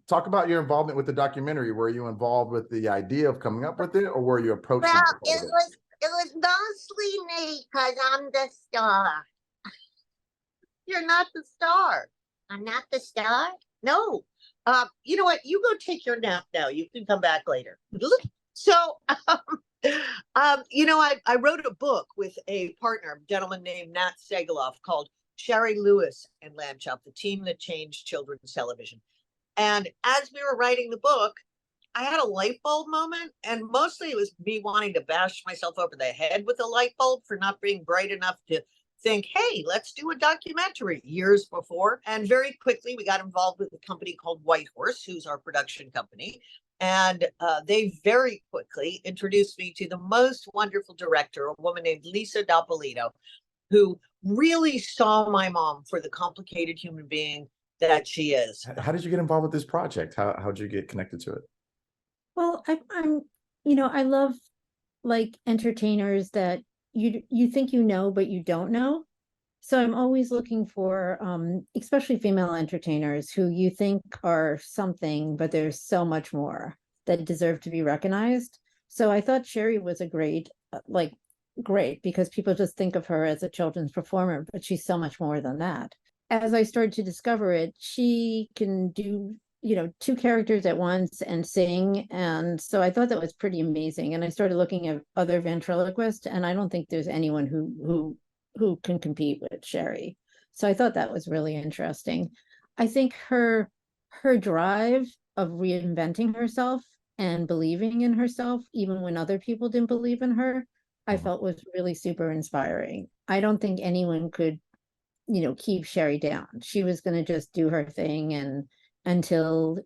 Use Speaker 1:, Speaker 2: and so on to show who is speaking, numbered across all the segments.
Speaker 1: Talk about your involvement with the documentary. Were you involved with the idea of coming up with it, or were you approached?
Speaker 2: Well, it was mostly me because I'm the star.
Speaker 3: You're not the star.
Speaker 2: I'm not the star.
Speaker 3: No. You know what? You go take your nap now. You can come back later. So, I wrote a book with a partner, a gentleman named Nat Segaloff, called Shari Lewis and Lamb Chop, the team that changed children's television. And as we were writing the book, I had a light bulb moment, and mostly it was me wanting to bash myself over the head with a light bulb for not being bright enough to think, hey, let's do a documentary years before. And very quickly, we got involved with a company called White Horse, who's our production company. And they very quickly introduced me to the most wonderful director, a woman named Lisa Doppolito, who really saw my mom for the complicated human being that she is.
Speaker 1: How did you get involved with this project? How did you get connected to it?
Speaker 4: Well, I love like entertainers that you think you know, but you don't know. So I'm always looking for, especially female entertainers who you think are something, but there's so much more that deserve to be recognized. So I thought Shari was a great because people just think of her as a children's performer, but she's so much more than that. As I started to discover it, she can do, two characters at once and sing. And so I thought that was pretty amazing. And I started looking at other ventriloquists, and I don't think there's anyone who can compete with Shari. So I thought that was really interesting. I think her drive of reinventing herself and believing in herself, even when other people didn't believe in her, I felt was really super inspiring. I don't think anyone could, keep Shari down. She was going to just do her thing and until,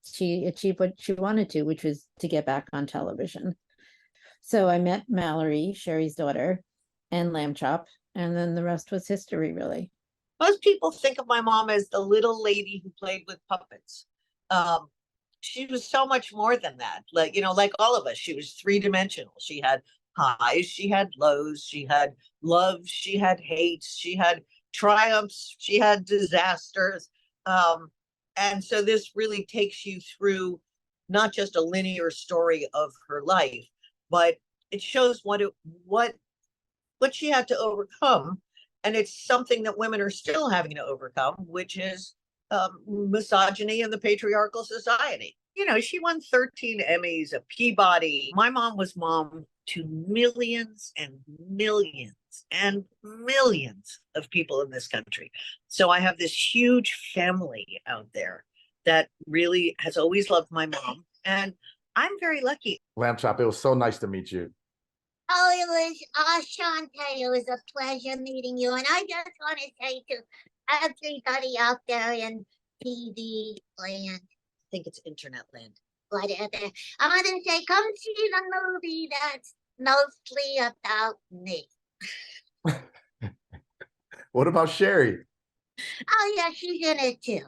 Speaker 4: she achieved what she wanted to, which was to get back on television. So I met Mallory, Shari's daughter, and Lamb Chop, and then the rest was history, really.
Speaker 3: Most people think of my mom as the little lady who played with puppets. She was so much more than that. Like all of us, she was three-dimensional. She had highs, she had lows, she had loves, she had hates, she had triumphs, she had disasters. And so this really takes you through not just a linear story of her life, but it shows what she had to overcome. And it's something that women are still having to overcome, which is misogyny in the patriarchal society. She won 13 Emmys, a Peabody. My mom was mom to millions and millions and millions of people in this country. So I have this huge family out there that really has always loved my mom. And I'm very lucky.
Speaker 1: Lamb Chop, it was so nice to meet you.
Speaker 2: Oh, it was, Shantae, it was a pleasure meeting you. And I just want to say to everybody out there in TV land,
Speaker 3: I think it's internet land.
Speaker 2: whatever, I want to say, come see the movie that's mostly about me.
Speaker 1: What about Shari?
Speaker 2: Oh, yeah, she's in it too.